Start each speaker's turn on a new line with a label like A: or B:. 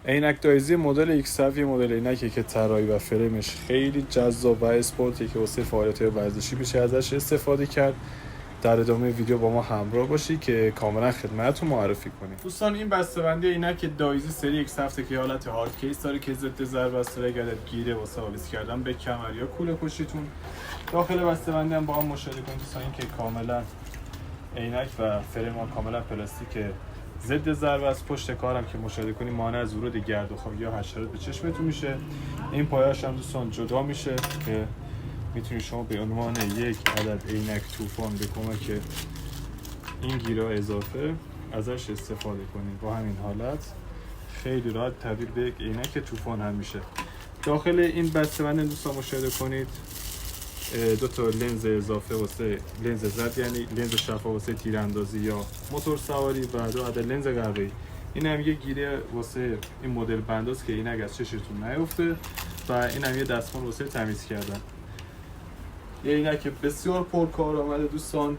A: عینک دایزی مدل X7 یه مدل عینکه که طراحی و فریمش خیلی جذاب و اسپورتی که واسه فعالیت‌های ورزشی میشه ازش استفاده کرد. در ادامه ویدیو با ما همراه باشی که کاملا خدمتتون معرفی کنیم. دوستان این بسته‌بندی عینک دایزی سری X7 که حالت هارد کیس داره که ضد ضربه است، اگر گیره واسه آویز کردن به کمر یا کوله پشتیتون. داخل بسته‌بندی هم با هم مشاهده کنید دوستان این که کاملا عینک و فریم ها کاملا پلاستیک ضد ضربه است. پشت کارم که مشاهده کنید مانع از ورود گرد و خاک یا حشرات به چشمتون میشه. این پایه‌اش هم دوستان جدا میشه که میتونید شما به عنوان یک عدد عینک طوفان به کمک این گیره اضافه ازش استفاده کنید. با همین حالت خیلی راحت تبدیل به یک عینک طوفان هم میشه. داخل این بسته‌بندی دوستان مشاهده کنید دو تا لنز اضافه واسه لنز زد، یعنی لنز شفاف واسه تیراندازی یا موتور سواری و دو عدد لنز قربه‌ای. این هم یه گیره واسه این مدل بنداست که عینک از چشتون نیفته و این هم یه دستمال واسه تمیز کردن. یه عینک بسیار پرکارآمد دوستان.